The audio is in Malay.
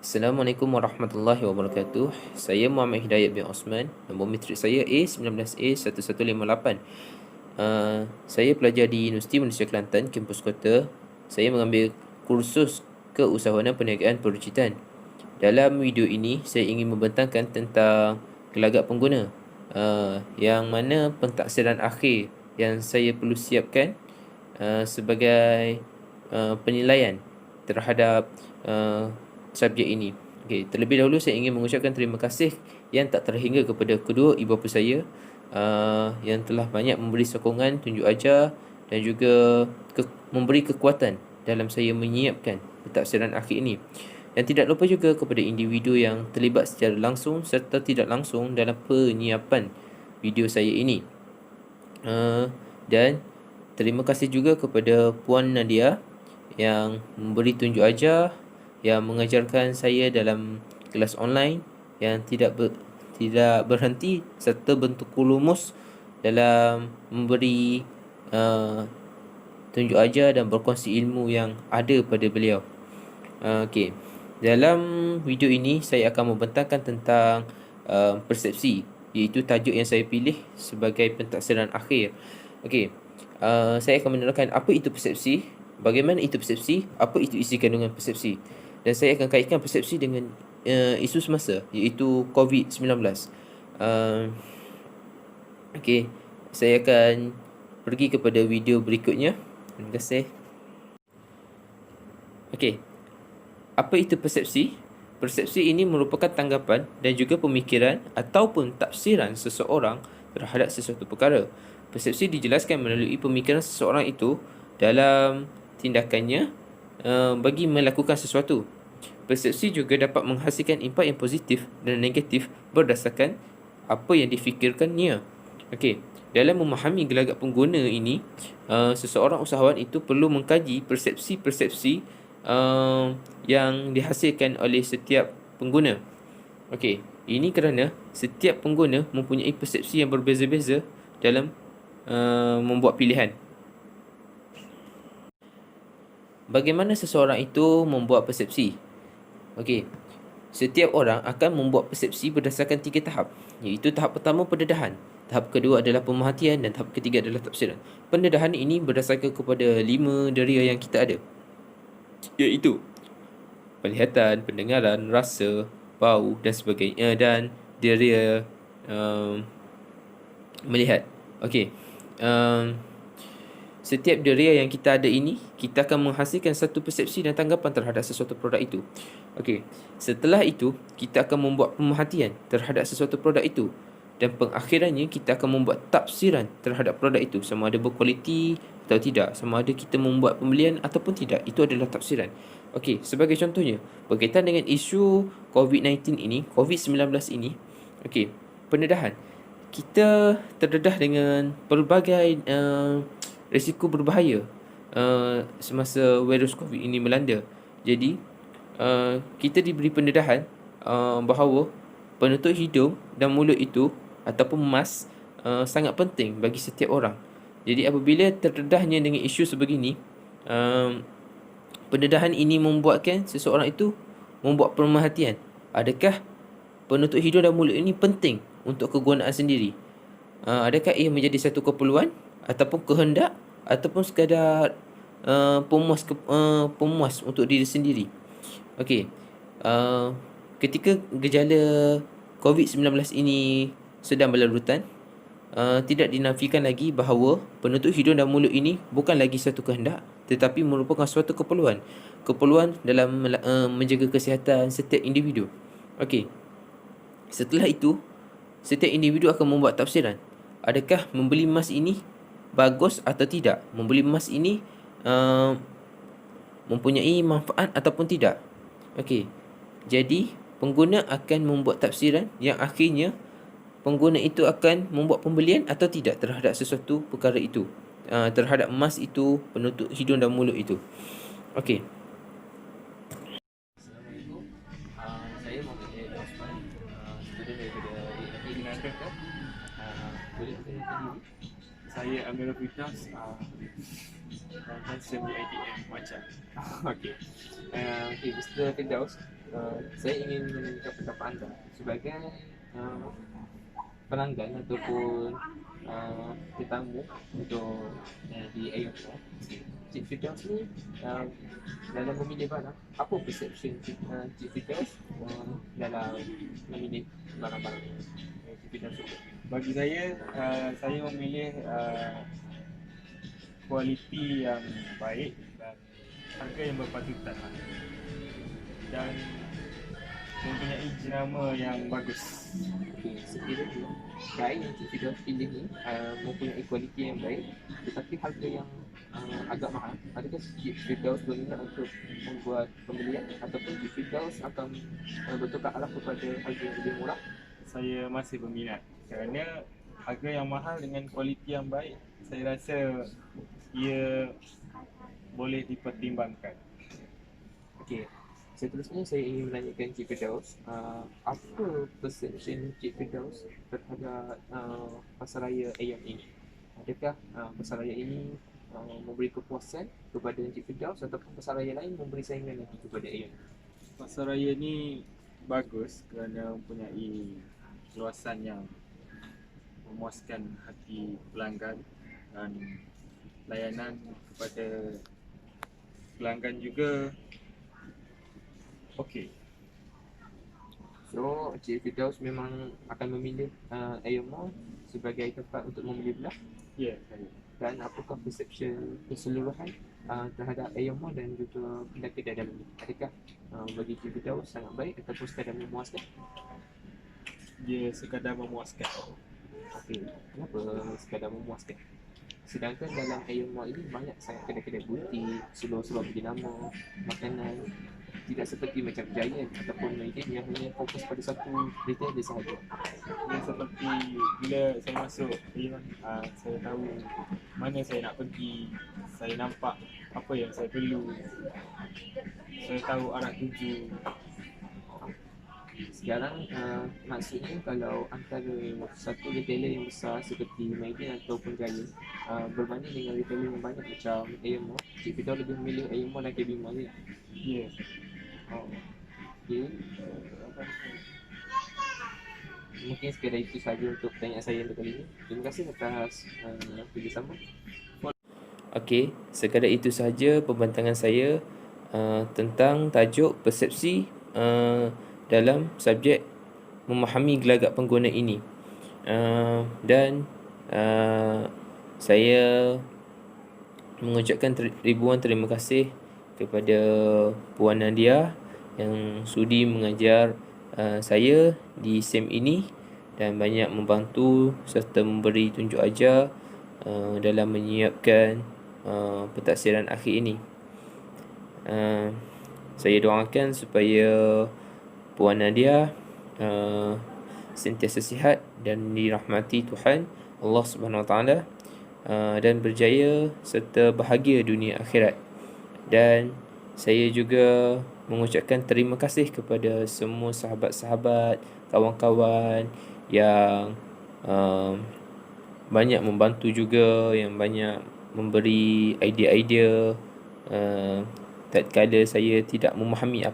Assalamualaikum warahmatullahi wabarakatuh. Saya Muhammad Hidayat bin Osman. Nombor matrik saya A19A1158. Saya pelajar di Universiti Malaysia Kelantan, kampus Kota. Saya mengambil kursus keusahawanan perniagaan peruncitan. Dalam video ini, saya ingin membentangkan tentang gelagat pengguna, yang mana pentaksiran akhir yang saya perlu siapkan sebagai penilaian terhadap subjek ini. Okey, terlebih dahulu saya ingin mengucapkan terima kasih yang tak terhingga kepada kedua ibu bapa saya yang telah banyak memberi sokongan, tunjuk ajar dan juga memberi kekuatan dalam saya menyiapkan pentafsiran akhir ini. Dan tidak lupa juga kepada individu yang terlibat secara langsung serta tidak langsung dalam penyiapan video saya ini. Dan terima kasih juga kepada Puan Nadia yang memberi tunjuk ajar, yang mengajarkan saya dalam kelas online yang tidak berhenti serta bentuk lumus dalam memberi tunjuk ajar dan berkongsi ilmu yang ada pada beliau. Okey. Dalam video ini saya akan membentangkan tentang persepsi, iaitu tajuk yang saya pilih sebagai pentaksiran akhir. Okey. Saya akan menerangkan apa itu persepsi, bagaimana itu persepsi, apa itu isi kandungan persepsi. Dan saya akan kaitkan persepsi dengan isu semasa, iaitu COVID-19. Okey, saya akan pergi kepada video berikutnya. Terima kasih. Okey, apa itu persepsi? Persepsi ini merupakan tanggapan dan juga pemikiran ataupun tafsiran seseorang terhadap sesuatu perkara. Persepsi dijelaskan melalui pemikiran seseorang itu dalam tindakannya bagi melakukan sesuatu. Persepsi juga dapat menghasilkan impak yang positif dan negatif berdasarkan apa yang difikirkannya. Okey, dalam memahami gelagat pengguna ini, seseorang usahawan itu perlu mengkaji persepsi-persepsi yang dihasilkan oleh setiap pengguna. Okey, ini kerana setiap pengguna mempunyai persepsi yang berbeza-beza dalam membuat pilihan. Bagaimana seseorang itu membuat persepsi? Okey, setiap orang akan membuat persepsi berdasarkan 3 tahap, iaitu tahap pertama pendedahan, tahap kedua adalah pemerhatian dan tahap ketiga adalah tafsiran. Pendedahan ini berdasarkan kepada 5 deria yang kita ada, iaitu penglihatan, pendengaran, rasa, bau dan sebagainya, dan deria melihat. Okey. Setiap deria yang kita ada ini, kita akan menghasilkan satu persepsi dan tanggapan terhadap sesuatu produk itu. Okey. Setelah itu, kita akan membuat pemerhatian terhadap sesuatu produk itu. Dan pengakhirannya, kita akan membuat tafsiran terhadap produk itu. Sama ada berkualiti atau tidak. Sama ada kita membuat pembelian ataupun tidak. Itu adalah tafsiran. Okey, sebagai contohnya, berkaitan dengan isu COVID-19 ini, COVID-19 ini, okey, pendedahan. Kita terdedah dengan pelbagai risiko berbahaya semasa virus COVID ini melanda. Jadi, kita diberi pendedahan bahawa penutup hidung dan mulut itu ataupun mask sangat penting bagi setiap orang. Jadi, apabila terdedahnya dengan isu sebegini, pendedahan ini membuatkan seseorang itu membuat pemerhatian. Adakah penutup hidung dan mulut ini penting untuk kegunaan sendiri? Adakah ia menjadi satu keperluan ataupun kehendak ataupun sekadar pemuas untuk diri sendiri? Okey. Ketika gejala COVID-19 ini sedang berlarutan, tidak dinafikan lagi bahawa penutup hidung dan mulut ini bukan lagi satu kehendak tetapi merupakan suatu keperluan. Keperluan dalam menjaga kesihatan setiap individu. Okey. Setelah itu, setiap individu akan membuat tafsiran. Adakah membeli emas ini bagus atau tidak? Membeli emas ini mempunyai manfaat ataupun tidak? Okey. Jadi, pengguna akan membuat tafsiran yang akhirnya pengguna itu akan membuat pembelian atau tidak terhadap sesuatu perkara itu. Terhadap emas itu, penutup hidung dan mulut itu. Okey. Assalamualaikum. Saya Muhammad Hidayat Osman, student daripada Universiti. Boleh perkenalkan diri? Saya Amirul Fitas dan saya IDM Macam. Okey. Okey, Mr. Firdaus, saya ingin menanyakan pendapat anda sebagai uh, pelanggan ataupun tetamu untuk di AOL. Cik Firdaus ni dalam memilih barang, apa perception Cik Firdaus dalam memilih barang-barang yang Cik Firdaus suka? Bagi saya memilih kualiti yang baik dan harga yang berpatutan dan mempunyai jenama yang bagus. Okay, sekiranya kain yang Cik Firdaus pilih ni mempunyai kualiti yang baik tetapi harga yang agak mahal, adakah Cik Firdaus berminat untuk membuat pembelian ataupun Cik Firdaus akan bertukar arah kepada harga yang lebih murah? Saya masih berminat kerana harga yang mahal dengan kualiti yang baik, saya rasa ia boleh dipertimbangkan. Okey, seterusnya saya ingin menanyakan Cik Firdaus, apa perception Cik Firdaus terhadap pasaraya AYAM ini? Adakah pasaraya ini memberi kepuasan kepada Cik Firdaus ataupun pasaraya lain memberi saingan lagi kepada AYAM? Pasaraya ni bagus kerana mempunyai luasan yang memuaskan hati pelanggan dan layanan kepada pelanggan juga okey. So, Cik Firdaus memang akan memilih AYAM Mall sebagai tempat untuk membeli belah. Ya, saya. Dan apakah perception keseluruhan terhadap AYAM Mall dan juga kedai-kedai dalam ini? Adakah bagi Cik Firdaus sangat baik ataupun sekadar memuaskan? Dia sekadar memuaskan. Okey, kenapa sekadar memuaskan? Sedangkan dalam AYAM Mall ini banyak sangat kedai-kedai butik, seluar-seluar berjenama, makanan. Tidak seperti macam Giant ataupun Maiden yang hanya fokus pada satu retailer sahaja. Dia seperti bila saya masuk saya tahu mana saya nak pergi, saya nampak apa yang saya perlu, saya tahu arah tuju. Sekarang maksudnya kalau antara satu retailer yang besar seperti Maiden ataupun Giant berbanding dengan retailer yang banyak macam AYAM Mall, Cik Firdaus lebih memilih AYAM Mall dan KB Mall ni. Ya. Okey. Mungkin sekadar itu sahaja untuk pertanyaan saya untuk kali ini. Terima kasih atas kerjasama. Okey, sekadar itu sahaja pembantangan saya tentang tajuk persepsi dalam subjek memahami gelagat pengguna ini. Dan saya mengucapkan ribuan terima kasih kepada Puan Nadia yang sudi mengajar saya di SEM ini dan banyak membantu serta memberi tunjuk ajar dalam menyiapkan pentafsiran akhir ini. Saya doakan supaya Puan Nadia sentiasa sihat dan dirahmati Tuhan Allah Subhanahu Wa Taala dan berjaya serta bahagia dunia akhirat. Dan saya juga mengucapkan terima kasih kepada semua sahabat-sahabat, kawan-kawan yang banyak membantu juga, yang banyak memberi idea-idea tatkala saya tidak memahami apa